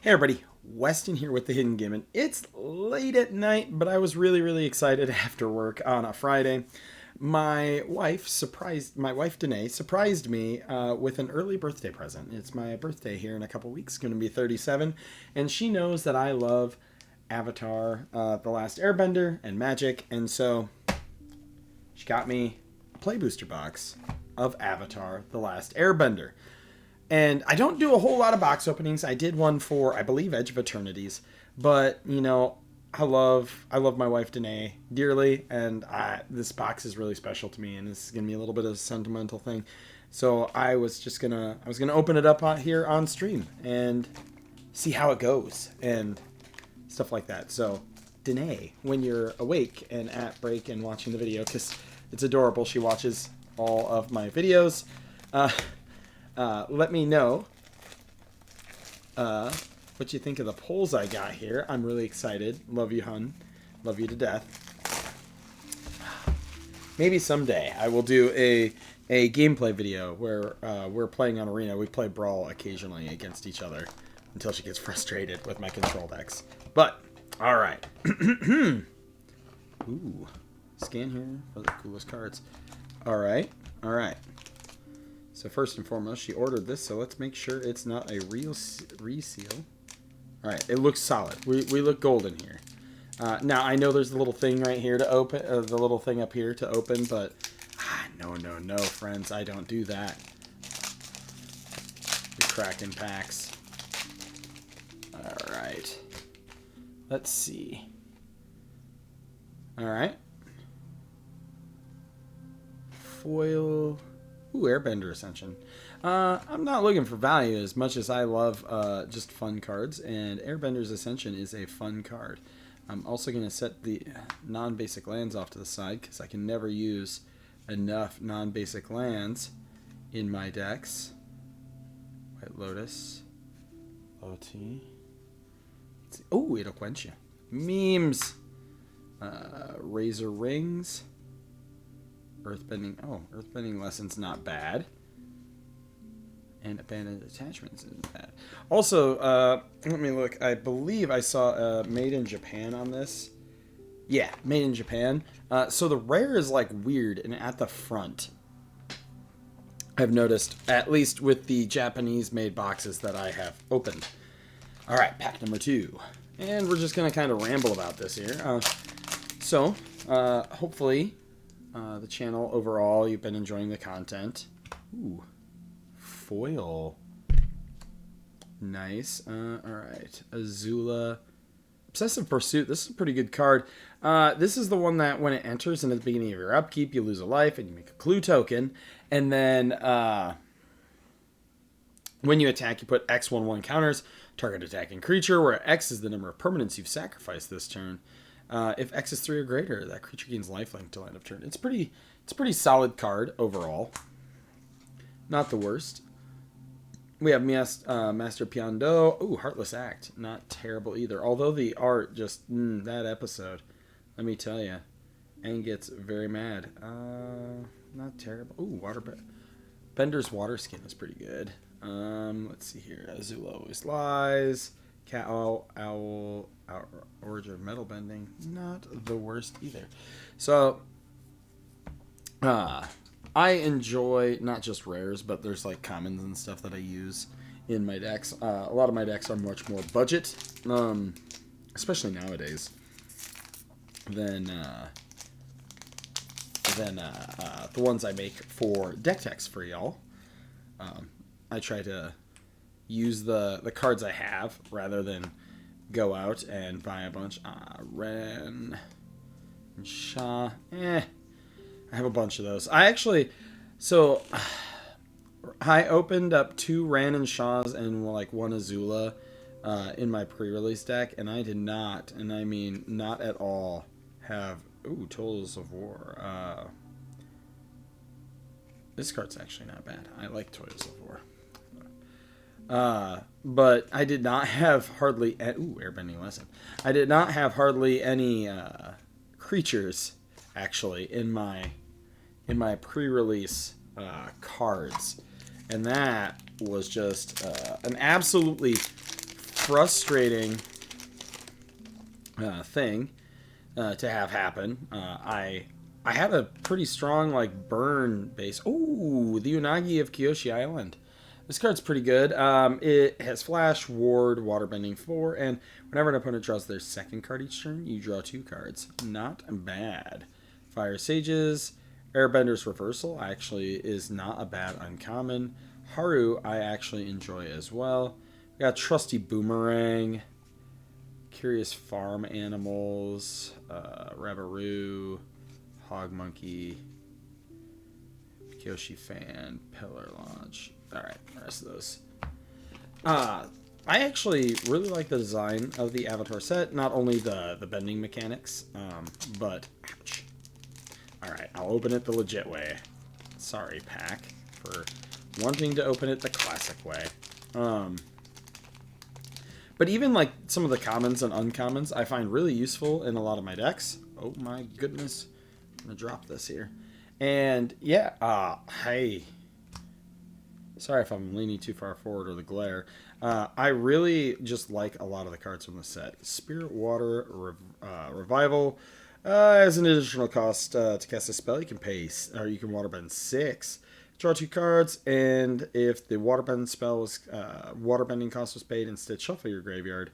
Hey everybody, Weston here with the Hidden Gibbon. It's late at night, but I was really excited after work on a Friday. My wife Danae surprised me with an early birthday present. It's my birthday here in a couple weeks, going to be 37, and she knows that I love Avatar, The Last Airbender, and Magic, and so she got me a Play Booster box of Avatar, The Last Airbender. And I don't do a whole lot of box openings. I did one for, I believe, Edge of Eternities. But, I love my wife Danae dearly, and this box is really special to me, and this is gonna be a little bit of a sentimental thing. So I was gonna open it up here on stream and see how it goes and stuff like that. So Danae, when you're awake and at break and watching the video, because it's adorable, she watches all of my videos. Let me know what you think of the polls I got here. I'm really excited. Love you, hun. Love you to death. Maybe someday I will do a gameplay video where we're playing on Arena. We play Brawl occasionally against each other until she gets frustrated with my control decks. But, alright. Ooh. Scan here for the coolest cards. Alright. So first and foremost, she ordered this, so let's make sure it's not a real reseal. All right, it looks solid. We look golden here. Now, I know there's a little thing right here to open, the little thing up here to open, but no, friends, I don't do that. You're cracking packs. All right. Let's see. All right. Foil. Ooh, Airbender Ascension. I'm not looking for value as much as I love just fun cards, and Airbender's Ascension is a fun card. I'm also going to set the non-basic lands off to the side because I can never use enough non-basic lands in my decks. White Lotus. OT. Oh, it'll quench you. Memes. Razor Rings. Earthbending Lessons not bad. And Abandoned Attachments isn't bad. Also, let me look. I believe I saw Made in Japan on this. Yeah, Made in Japan. So the rare is like weird and at the front. I've noticed, at least with the Japanese made boxes that I have opened. Alright, pack number 2. And we're just going to kind of ramble about this here. Hopefully the channel overall, you've been enjoying the content. Ooh, foil. Nice. Alright. Azula. Obsessive Pursuit. This is a pretty good card. This is the one that when it enters and at the beginning of your upkeep, you lose a life and you make a clue token. And then when you attack, you put X11 counters, target attacking creature, where X is the number of permanents you've sacrificed this turn. If X is 3 or greater, that creature gains lifelink till end of turn. It's a pretty solid card overall. Not the worst. We have Master Pyondo. Ooh, Heartless Act. Not terrible either. Although the art just that episode, let me tell you, Aang gets very mad. Not terrible. Ooh, Bender's Water Skin is pretty good. Let's see here. Azula Always Lies. Cat Owl, Origin of Metal Bending, not the worst either. So, I enjoy not just rares, but there's like commons and stuff that I use in my decks. A lot of my decks are much more budget, especially nowadays, than the ones I make for deck techs for y'all. I try to use the cards I have rather than go out and buy a bunch. Ren and Shah. I have a bunch of those. I opened up 2 Ran and Shahs and like 1 Azula in my pre-release deck, and I did not, and I mean not at all, have Tools of War. This card's actually not bad. I like Toils of War. But I did not have hardly... Airbending Lesson. I did not have hardly any creatures, actually, in my pre-release cards. And that was just an absolutely frustrating thing to have happen. I had a pretty strong like burn base. Ooh, the Unagi of Kyoshi Island. This card's pretty good. It has Flash, Ward, Waterbending 4, and whenever an opponent draws their second card each turn, you draw 2 cards. Not bad. Fire Sages, Airbender's Reversal actually is not a bad uncommon. Haru I actually enjoy as well. We got Trusty Boomerang, Curious Farm Animals, Rabaroo, Hog Monkey, Kyoshi Fan, Pillar Launch. Alright, the rest of those. I actually really like the design of the Avatar set. Not only the bending mechanics, but... Ouch. Alright, I'll open it the legit way. Sorry, Pack, for wanting to open it the classic way. But even like some of the commons and uncommons I find really useful in a lot of my decks. Oh my goodness. I'm going to drop this here. And yeah, hey... Sorry if I'm leaning too far forward or the glare. I really just like a lot of the cards from the set. Spirit Water Revival. As an additional cost to cast a spell, you can pay, or you can waterbend 6. Draw 2 cards, and if the waterbend spell was waterbending cost was paid, instead shuffle your graveyard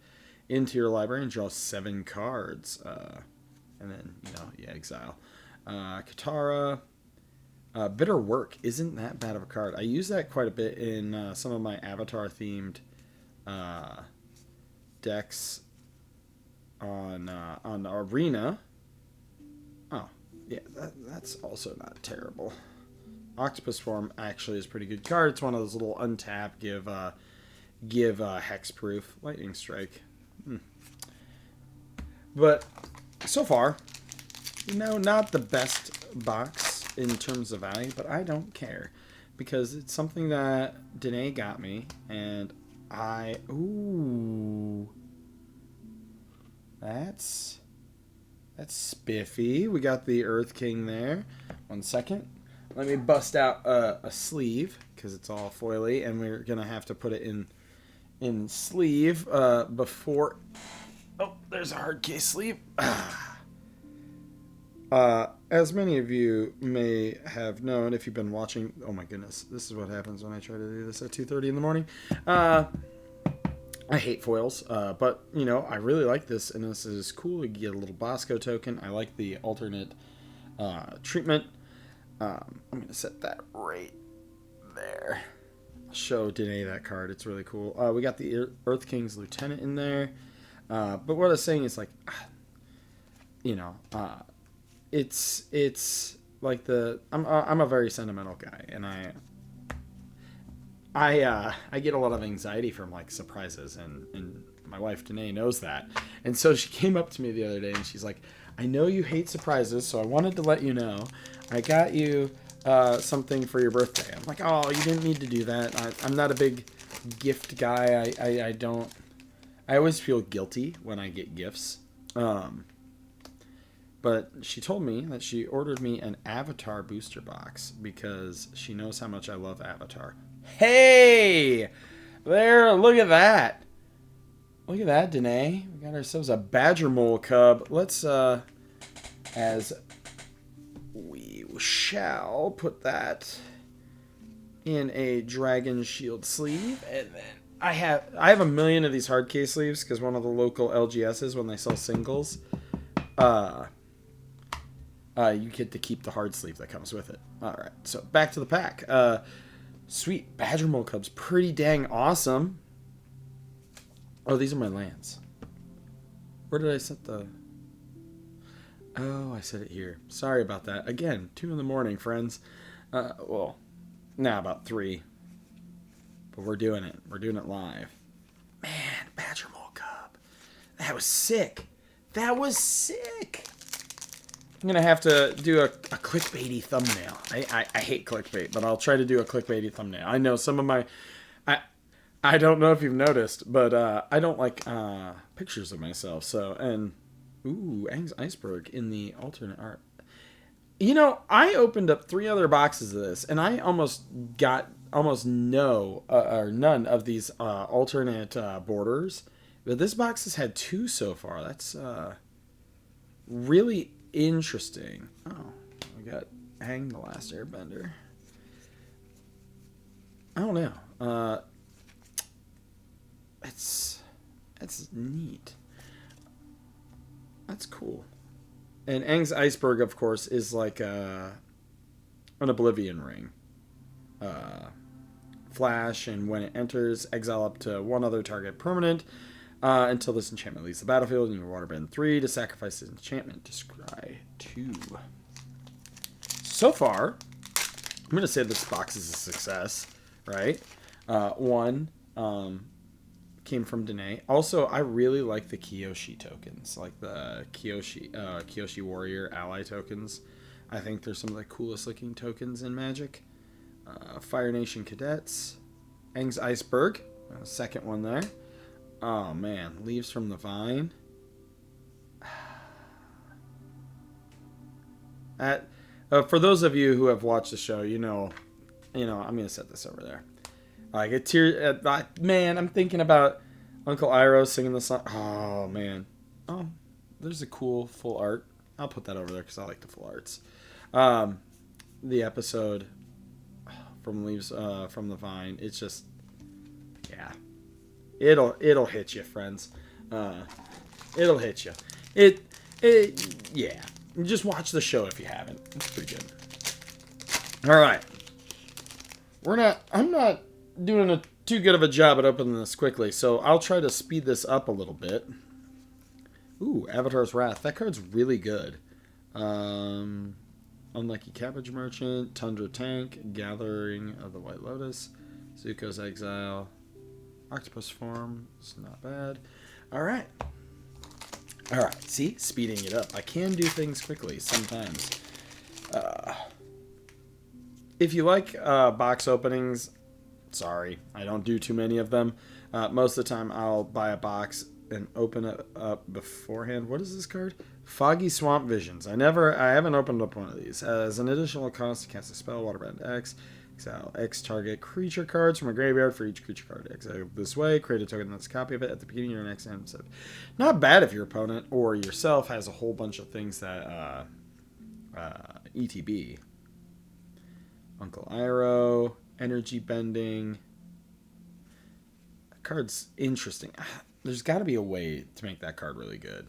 into your library and draw 7 cards. And then you exile. Katara. Bitter Work isn't that bad of a card. I use that quite a bit in some of my Avatar-themed decks on Arena. Oh, yeah, that's also not terrible. Octopus Form actually is a pretty good card. It's one of those little untap, give hexproof. Lightning Strike. But so far, not the best box in terms of value, but I don't care because it's something that Danae got me, and that's spiffy. We got the Earth King there. 1 second. Let me bust out a sleeve because it's all foily, and we're gonna have to put it in sleeve before. Oh, there's a hard case sleeve. As many of you may have known if you've been watching... Oh my goodness, this is what happens when I try to do this at 2:30 in the morning. I hate foils, but, I really like this, and this is cool. You get a little Bosco token. I like the alternate treatment. I'm going to set that right there. Show Danae that card. It's really cool. We got the Earth King's Lieutenant in there. But what I was saying is, like, it's like I'm a very sentimental guy, and I get a lot of anxiety from like surprises, and my wife Danae knows that, and so she came up to me the other day and she's like, I know you hate surprises, so I wanted to let you know I got you something for your birthday. I'm like, oh, you didn't need to do that. I'm not a big gift guy. I always feel guilty when I get gifts. But she told me that she ordered me an Avatar booster box because she knows how much I love Avatar. Hey! There, look at that. Look at that, Danae. We got ourselves a Badger Mole Cub. Let's, as we shall put that in a Dragon Shield sleeve. And then I have a million of these hard case sleeves because one of the local LGSs, when they sell singles, you get to keep the hard sleeve that comes with it. All right, so back to the pack. Sweet, Badger Mole Cub's pretty dang awesome. Oh, these are my lands. Where did I set the... Oh, I set it here. Sorry about that. Again, 2 in the morning, friends. Well, now about 3. But we're doing it. We're doing it live. Man, Badger Mole Cub. That was sick. That was sick. I'm going to have to do a clickbaity thumbnail. I hate clickbait, but I'll try to do a clickbaity thumbnail. I know some of my... I don't know if you've noticed, but I don't like pictures of myself. So, and... Ooh, Aang's Iceberg in the alternate art. I opened up 3 other boxes of this, and I almost got none of these alternate borders But this box has had 2 so far. That's really interesting. Oh, we got Aang the Last Airbender. I don't know. It's neat. That's cool. And Aang's iceberg, of course, is like an Oblivion ring. Flash, and when it enters, exile up to 1 other target permanent until this enchantment leaves the battlefield, and you waterbend 3 to sacrifice this enchantment to scry 2. So far, I'm going to say this box is a success, right? 1 came from Danae. Also, I really like the Kyoshi tokens, like the Kyoshi Warrior ally tokens. I think they're some of the coolest looking tokens in Magic. Fire Nation Cadets. Aang's Iceberg. Second one there. Oh, man. Leaves from the Vine. For those of you who have watched the show, you know, I'm going to set this over there. Like a tear, man, I'm thinking about Uncle Iroh singing the song. Oh, man. Oh, there's a cool full art. I'll put that over there because I like the full arts. The episode from Leaves from the Vine. It's just, yeah, it'll hit you, friends. It'll hit you. Yeah. Just watch the show if you haven't. It's pretty good. All right. I'm not doing too good of a job at opening this quickly, so I'll try to speed this up a little bit. Ooh, Avatar's Wrath. That card's really good. Unlucky Cabbage Merchant, Tundra Tank, Gathering of the White Lotus, Zuko's Exile, Octopus Form. It's not bad. All right. See? Speeding it up. I can do things quickly sometimes. If you like box openings, sorry, I don't do too many of them. Most of the time I'll buy a box and open it up beforehand. What is this card? Foggy Swamp Visions. I haven't opened up one of these. As an additional cost to cast a spell, Waterbend X. Exile X target creature cards from a graveyard for each creature card. Exile this way. Create a token that's a copy of it at the beginning of your next episode. Not bad if your opponent or yourself has a whole bunch of things that ETB. Uncle Iroh. Energy Bending. That card's interesting. There's got to be a way to make that card really good.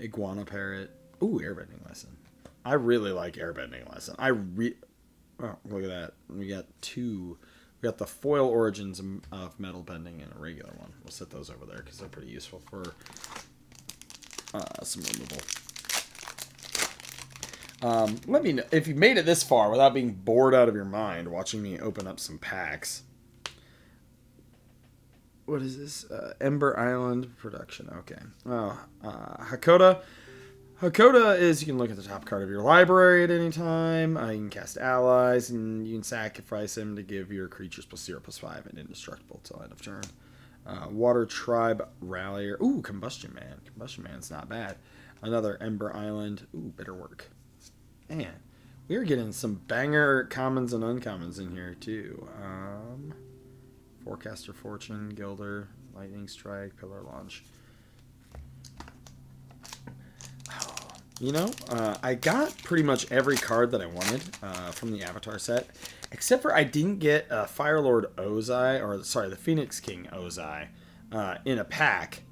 Iguana Parrot. Ooh, Airbending Lesson. I really like Airbending Lesson. Oh, look at that. We got 2. We got the foil Origins of Metal Bending and a regular one. We'll set those over there because they're pretty useful for some removal. Let me know if you made it this far without being bored out of your mind watching me open up some packs. What is this? Ember Island Production. Okay. Oh, Hakoda. Hakoda is, you can look at the top card of your library at any time. You can cast allies, and you can sacrifice him to give your creatures +0/+5 and indestructible till end of turn. Water Tribe Rallier. Ooh, Combustion Man. Combustion Man's not bad. Another Ember Island. Ooh, Bitter Work. Man, we're getting some banger commons and uncommons in here, too. Forecaster Fortune, Gilder, Lightning Strike, Pillar Launch. I got pretty much every card that I wanted from the Avatar set, except for I didn't get Firelord Ozai, the Phoenix King Ozai, in a pack.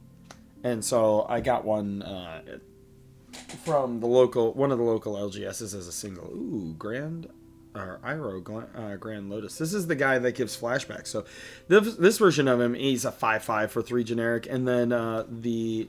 And so I got one from one of the local LGSs as a single. Ooh, Iroh Grand Lotus. This is the guy that gives flashbacks. So this version of him, he's a 5/5 for 3 generic, and then the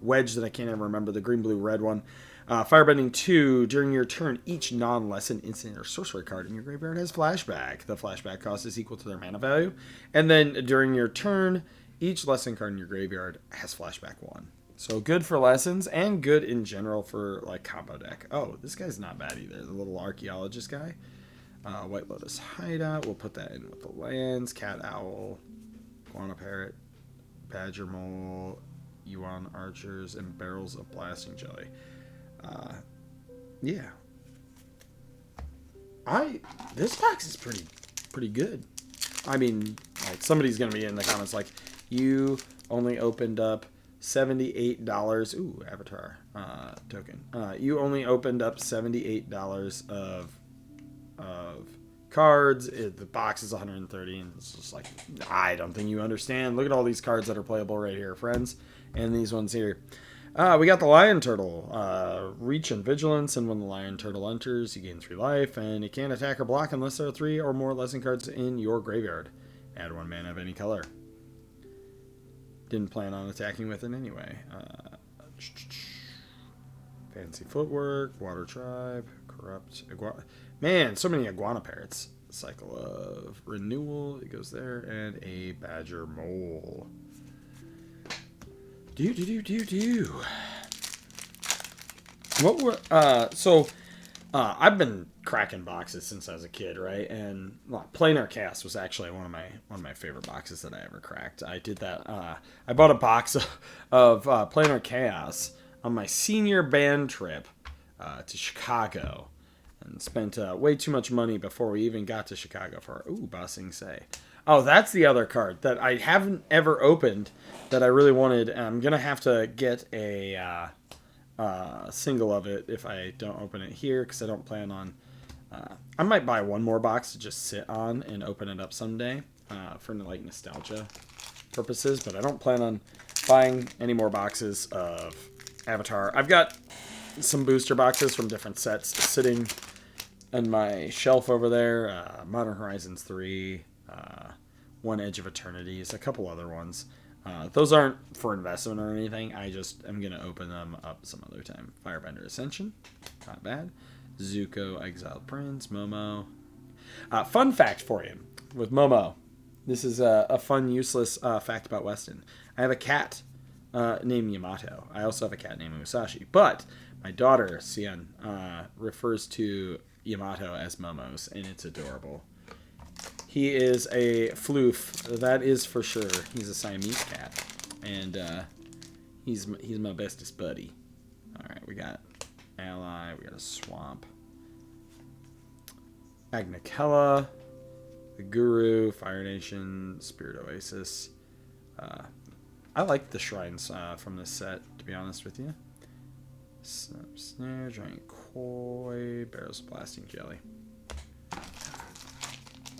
wedge that I can't ever remember, the green, blue, red one. Firebending 2, during your turn, each non-lesson instant or sorcery card in your graveyard has flashback. The flashback cost is equal to their mana value. And then during your turn, each lesson card in your graveyard has flashback 1. So good for lessons and good in general for like combo deck. Oh, this guy's not bad either. The little archaeologist guy. White Lotus Hideout. We'll put that in with the lands. Cat Owl. Guana Parrot. Badger Mole. Yuan Archers. And Barrels of Blasting Jelly. Yeah. This box is pretty good. I mean, Like, somebody's going to be in the comments like, you only opened up $78. Ooh, Avatar token. You only opened up $78 of cards. The box is 130, and it's just like, I don't think you understand. Look at all these cards that are playable right here, friends, and these ones here. We got the Lion Turtle. Reach and Vigilance, and when the Lion Turtle enters, you gain 3 life, and it can't attack or block unless there are 3 or more lesson cards in your graveyard. Add 1 mana of any color. Didn't plan on attacking with it anyway. Fancy Footwork, Water Tribe, Corrupt. Man, so many Iguana Parrots. Cycle of Renewal, it goes there, and a Badger Mole. What were I've been cracking boxes since I was a kid, right? And Planar Chaos was actually one of my favorite boxes that I ever cracked. I did that. I bought a box of Planar Chaos on my senior band trip to Chicago, and spent way too much money before we even got to Chicago for Bossing Say. Oh, that's the other card that I haven't ever opened that I really wanted. I'm gonna have to get a single of it if I don't open it here, because I don't plan on. I might buy one more box to just sit on and open it up someday for like nostalgia purposes, but I don't plan on buying any more boxes of Avatar. I've got some booster boxes from different sets sitting on my shelf over there. Modern Horizons 3, One Edge of Eternities, a couple other ones. Those aren't for investment or anything. I just am going to open them up some other time. Firebender Ascension, not bad. Zuko, Exiled Prince, Momo. Fun fact for you with Momo. This is a fun, useless fact about Weston. I have a cat named Yamato. I also have a cat named Musashi. But my daughter, Sian, refers to Yamato as Momos, and it's adorable. He is a floof, that is for sure. He's a Siamese cat, and he's my bestest buddy. All right, we got Ally, we got a Swamp, Agnikella, the Guru, Fire Nation, Spirit Oasis. I like the shrines from this set, to be honest with you. Snare, Giant Koi, Barrels of Blasting Jelly.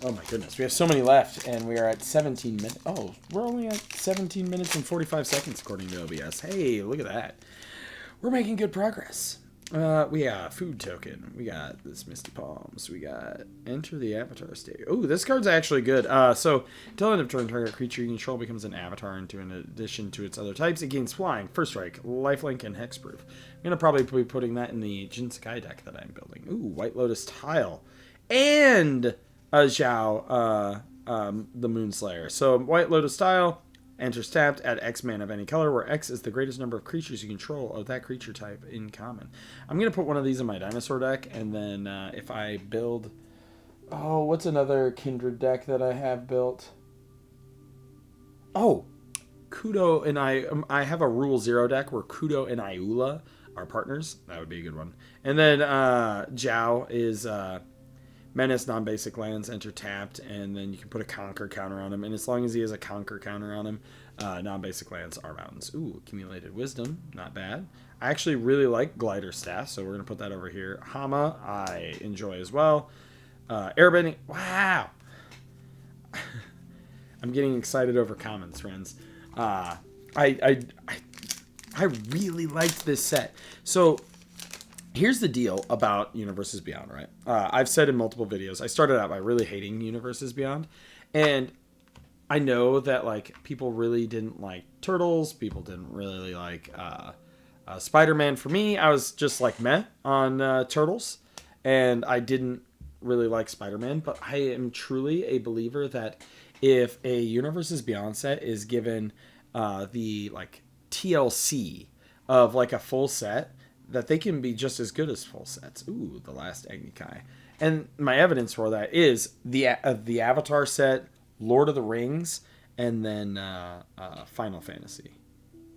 Oh my goodness, we have so many left, and we are at 17 minutes. Oh, we're only at 17 minutes and 45 seconds, according to OBS. Hey, look at that. We're making good progress. We got Food Token. We got this Misty Palms. We got Enter the Avatar State. Oh, this card's actually good. So, until end of turn, target creature you control becomes an avatar in addition to its other types. It gains Flying, First Strike, Lifelink, and Hexproof. I'm going to probably be putting that in the Jinsakai deck that I'm building. Ooh, White Lotus Tile. And Zhao, the Moonslayer. So, White Lotus Tile enters tapped at X mana of any color, where X is the greatest number of creatures you control of that creature type in common. I'm going to put one of these in my dinosaur deck, and then if I build... Oh, what's another Kindred deck that I have built? Oh, Kudo and I have a Rule 0 deck where Kudo and Iula are partners. That would be a good one. And then Zhao is... Menace, non-basic lands, enter tapped, and then you can put a Conquer counter on him. And as long as he has a Conquer counter on him, non-basic lands are mountains. Ooh, Accumulated Wisdom, not bad. I actually really like Glider Staff, so we're going to put that over here. Hama, I enjoy as well. Airbending, wow! I'm getting excited over comments, friends. I really liked this set. So... Here's the deal about Universes Beyond, right? I've said in multiple videos, I started out by really hating Universes Beyond. And I know that, like, people really didn't like Turtles. People didn't really like Spider-Man. For me, I was just, like, meh on Turtles. And I didn't really like Spider-Man. But I am truly a believer that if a Universes Beyond set is given the, like, TLC of, like, a full set... that they can be just as good as full sets. Ooh, the last Agnikai. And my evidence for that is the Avatar set, Lord of the Rings, and then Final Fantasy.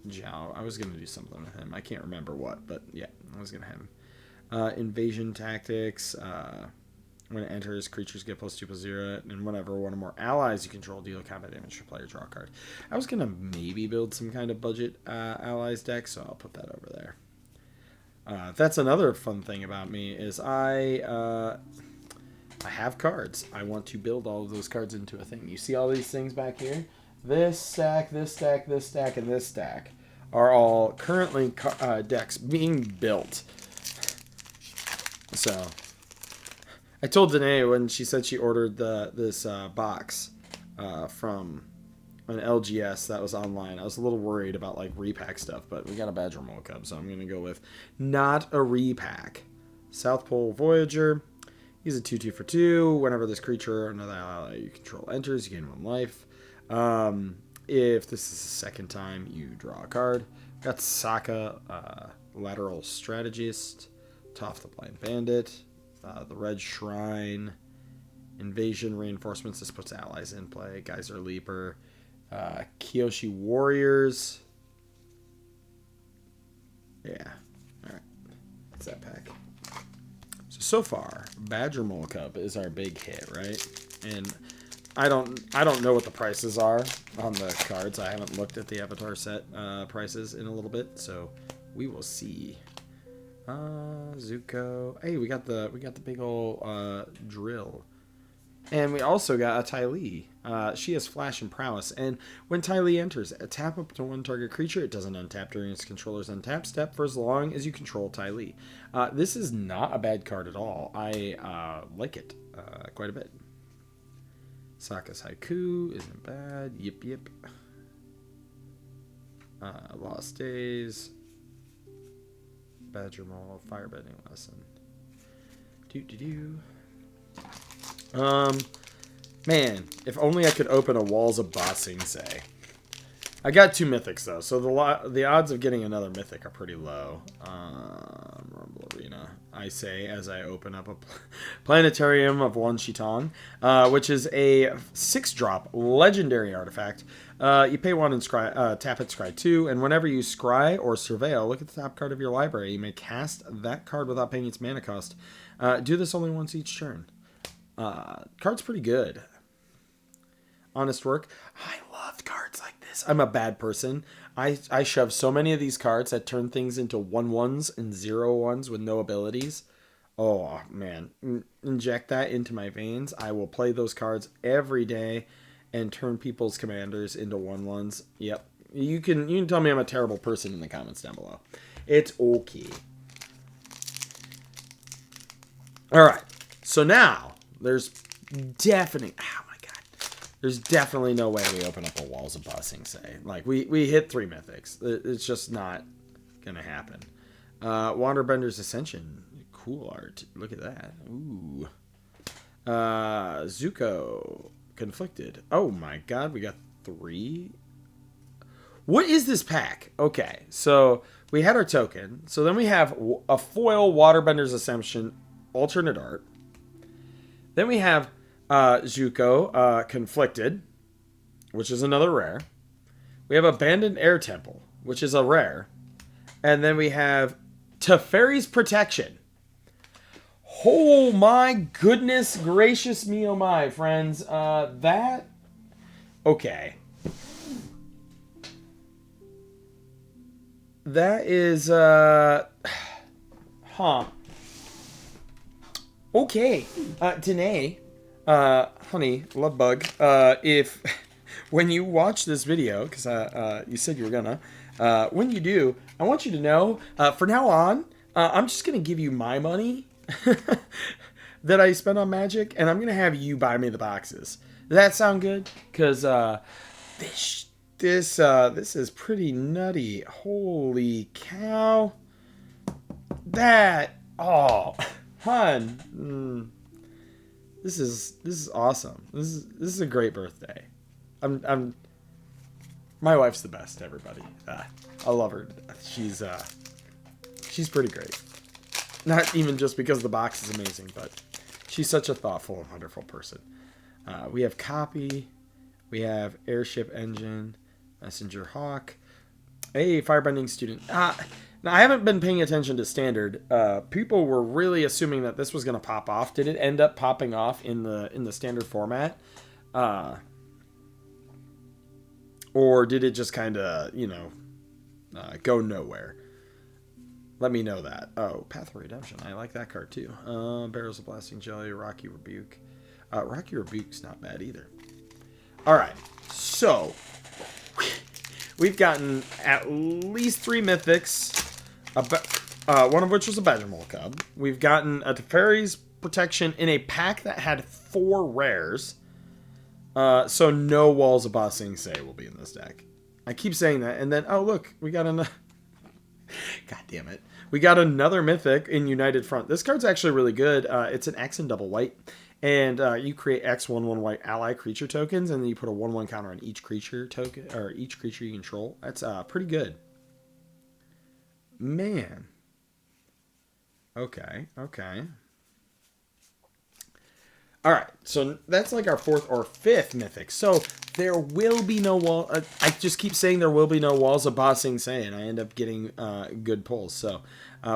Zhao. I was going to do something with him. I can't remember what, but yeah, I was going to have him. Invasion Tactics. When it enters, creatures get +2/+0, and whenever one or more allies you control deal combat damage to player, draw a card. I was gonna maybe build some kind of budget allies deck, so I'll put that over there. That's another fun thing about me is I have cards. I want to build all of those cards into a thing. You see all these things back here? This stack, this stack, this stack, and this stack are all currently decks being built. So I told Danae when she said she ordered this box from an LGS that was online, I was a little worried about like repack stuff, but we got a Badger Mole Cub, so I'm going to go with not a repack. South Pole Voyager. He's a 2/2 for 2. Whenever this creature or another ally you control enters, you gain 1 life. If this is the second time, you draw a card. Got Sokka, Lateral Strategist, Toph the Blind Bandit, the Red Shrine, Invasion Reinforcements. This puts allies in play. Geyser Leaper, Kyoshi Warriors. Yeah, all right. That's that pack. So far, Badger Mole Cub is our big hit, right? And I don't know what the prices are on the cards. I haven't looked at the Avatar set prices in a little bit, so we will see. Zuko. Hey, we got the big ol' drill. And we also got a Ty Lee. She has Flash and Prowess. And when Ty Lee enters, tap up to one target creature. It doesn't untap during its controller's untap step for as long as you control Ty Lee. This is not a bad card at all. I like it quite a bit. Sokka's Haiku isn't bad. Yip yip. Lost Days. Badger Mole. Firebending Lesson. Man, if only I could open a Walls of Ba Sing Se. I got 2 mythics though, so the odds of getting another mythic are pretty low. Rumble Arena, I say as I open up a Planetarium of Wan Shi-Tong, which is a 6-drop legendary artifact. You pay 1 and tap it, scry 2, and whenever you scry or surveil, look at the top card of your library. You may cast that card without paying its mana cost. Do this only once each turn. Card's pretty good. Honest work. I love cards like this. I'm a bad person. I shove so many of these cards that turn things into 1/1s and 0/1s with no abilities. Oh man, inject that into my veins. I will play those cards every day and turn people's commanders into 1/1s. Yep. You can tell me I'm a terrible person in the comments down below. It's okay. All right. So now there's definitely no way we open up a Walls of Ba Sing Se. Like we hit 3 mythics. It's just not gonna happen. Wanderbender's Ascension, cool art. Look at that. Ooh. Zuko, Conflicted. Oh my God, we got 3. What is this pack? Okay, so we had our token. So then we have a foil Waterbender's Ascension alternate art. Then we have Zuko, Conflicted, which is another rare. We have Abandoned Air Temple, which is a rare. And then we have Teferi's Protection. Oh my goodness gracious me, oh my, friends. Okay. That is, Okay. Danae, honey, love bug. If when you watch this video, because you said you were gonna, when you do, I want you to know, for now on, I'm just gonna give you my money that I spend on Magic, and I'm gonna have you buy me the boxes. Does that sound good? Because this is pretty nutty. Holy cow! Hun. This is awesome. This is a great birthday. My wife's the best, everybody. I love her. She's pretty great. Not even just because the box is amazing, but she's such a thoughtful and wonderful person. We have Copy. We have Airship Engine, Messenger Hawk. Hey, firebending student. Now, I haven't been paying attention to standard. People were really assuming that this was going to pop off. Did it end up popping off in the standard format? Or did it just kind of, go nowhere? Let me know that. Oh, Path of Redemption. I like that card too. Barrels of Blasting Jelly, Rocky Rebuke. Rocky Rebuke's not bad either. All right, so we've gotten at least 3 mythics, one of which was a Badgermole Cub. We've gotten a Teferi's Protection in a pack that had 4 rares. So no Walls of Ba Sing Se will be in this deck. I keep saying that, and then, oh look, we got another... God damn it. We got another mythic in United Front. This card's actually really good. It's an X and double white. And you create X 1/1 white ally creature tokens, and then you put a 1/1 counter on each creature token, or each creature you control. That's pretty good. Man. Okay. All right, so that's like our 4th or 5th mythic. So there will be no wall. I just keep saying there will be no Walls of Ba Sing Se, and I end up getting good pulls. So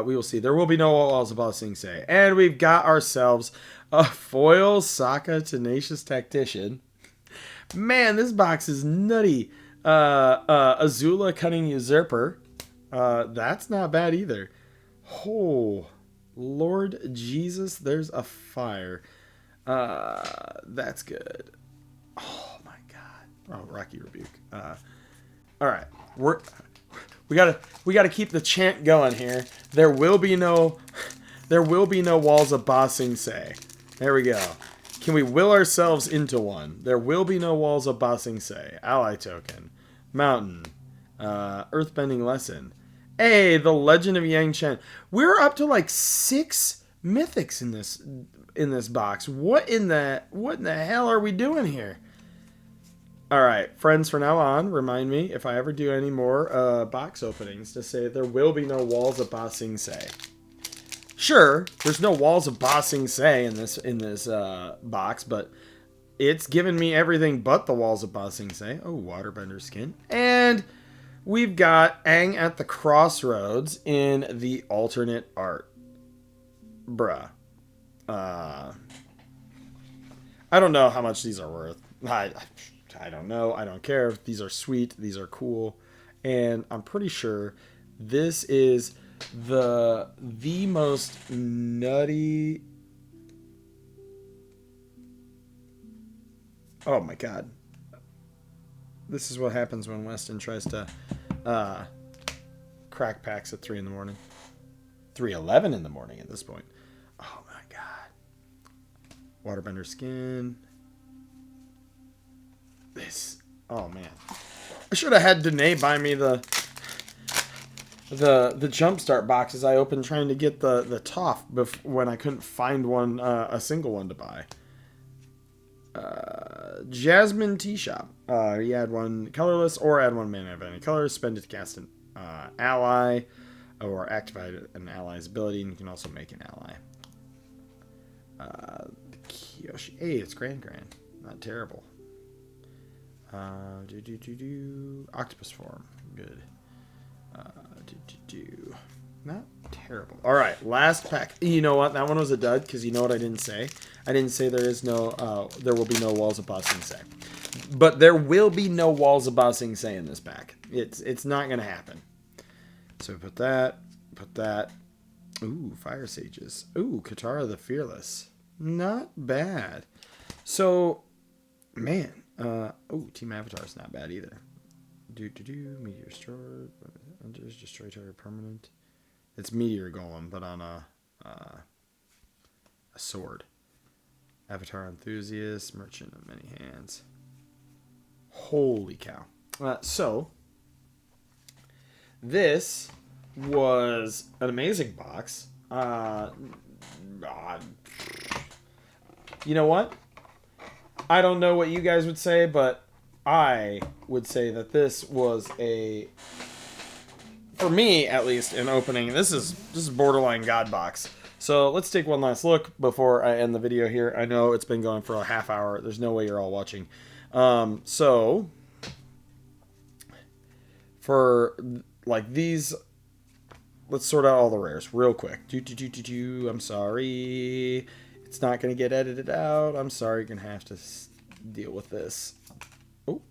we will see. There will be no Walls of Ba Sing Se, and we've got ourselves a foil Sokka Tenacious Tactician. Man, this box is nutty. Azula Cunning Usurper. That's not bad either. Oh, Lord Jesus, there's a fire. That's good. Oh my God. Oh, Rocky Rebuke. All right. We gotta keep the chant going here. There will be no Walls of Ba Sing Se. There we go. Can we will ourselves into one? There will be no Walls of Ba Sing Se. Ally token. Mountain. Earthbending Lesson. Hey, the Legend of Yang Chen. We're up to like 6 mythics in this box. What in the hell are we doing here? All right, friends, from now on, remind me if I ever do any more box openings to say there will be no Walls of Ba Sing Se. Sure, there's no Walls of Ba Sing Se in this box, but it's given me everything but the Walls of Ba Sing Se. Oh, Waterbender Skin. And we've got Aang at the Crossroads in the alternate art. Bruh. I don't know how much these are worth. I don't know. I don't care. These are sweet. These are cool. And I'm pretty sure this is the most nutty... Oh my God. This is what happens when Weston tries to crack packs at 3 in the morning. 3:11 in the morning at this point. Oh my God. Waterbender Skin. This. Oh man. I should have had Danae buy me the Jumpstart boxes I opened trying to get the Toph when I couldn't find one, a single one to buy. Jasmine Tea Shop. You add 1 colorless or add 1 mana of any color. Spend it to cast an ally or activate an ally's ability, and you can also make an ally. Kyoshi. Hey, it's Grand. Not terrible. Octopus form. Good. Not terrible. All right, last pack. You know what? That one was a dud because you know what I didn't say? I didn't say there will be no Walls of Ba Sing Se. But there will be no Walls of Ba Sing Se in this pack. It's not going to happen. So put that. Ooh, Fire Sages. Ooh, Katara the Fearless. Not bad. So, man. Ooh, Team Avatar's not bad either. Meteor Store. Enters, destroy target permanent. It's Meteor Golem, but on a sword. Avatar Enthusiast. Merchant of Many Hands. Holy cow. So, this was an amazing box. You know what? I don't know what you guys would say, but I would say that this was for me at least, an opening. This is borderline God box. So let's take one last look before I end the video here. I know it's been going for a half hour. There's no way you're all watching. So for like these. Let's sort out all the rares real quick. I'm sorry. It's not going to get edited out. I'm sorry. You're going to have to deal with this. Oh.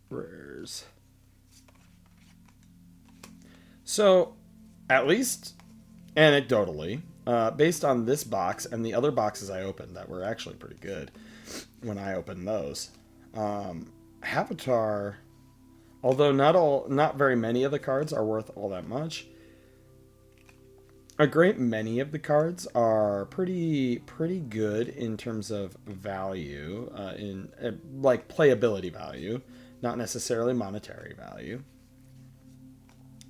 Rares. So, at least anecdotally, based on this box and the other boxes I opened that were actually pretty good when I opened those, Avatar, although not very many of the cards are worth all that much, a great many of the cards are pretty good in terms of value, in like playability value, not necessarily monetary value.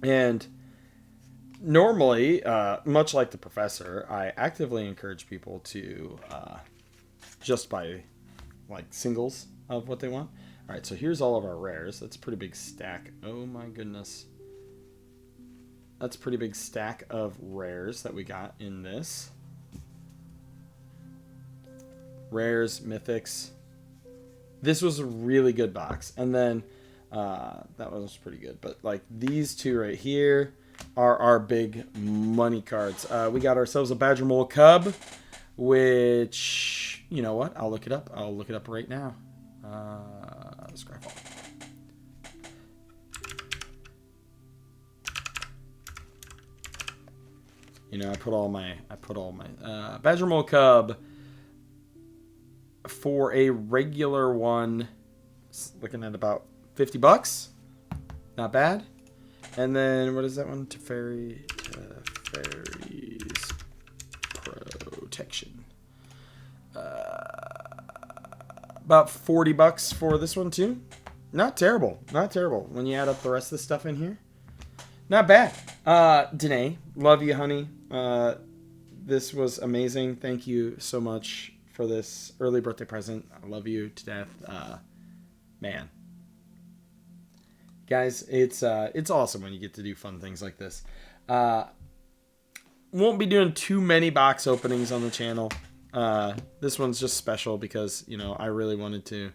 And normally, much like the professor, I actively encourage people to just buy like singles of what they want. All right, so here's all of our rares. That's a pretty big stack. Oh my goodness. That's a pretty big stack of rares that we got in this. Rares, mythics. This was a really good box. And then that one was pretty good. But like these two right here are our big money cards. We got ourselves a Badger Mole Cub, which, you know what? I'll look it up. I'll look it up right now. Scryfall. You know, I put all my Badger Mole Cub for a regular one, looking at about $50. Not bad. And then what is that one? Teferi's Protection. About $40 for this one too. Not terrible. Not terrible. When you add up the rest of the stuff in here. Not bad. Danae, love you, honey. This was amazing. Thank you so much for this early birthday present. I love you to death. Man. Guys, it's awesome when you get to do fun things like this. Won't be doing too many box openings on the channel. This one's just special because, you know, I really wanted to,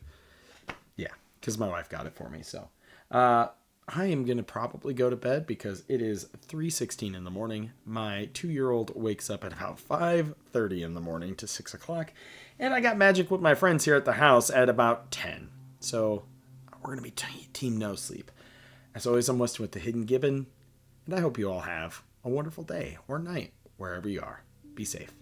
because my wife got it for me. So, I am going to probably go to bed because it is 3:16 in the morning. My 2-year-old wakes up at about 5:30 in the morning to 6 o'clock. And I got Magic with my friends here at the house at about 10. So we're going to be team no sleep. As always, I'm Weston with the Hidden Gibbon. And I hope you all have a wonderful day or night wherever you are. Be safe.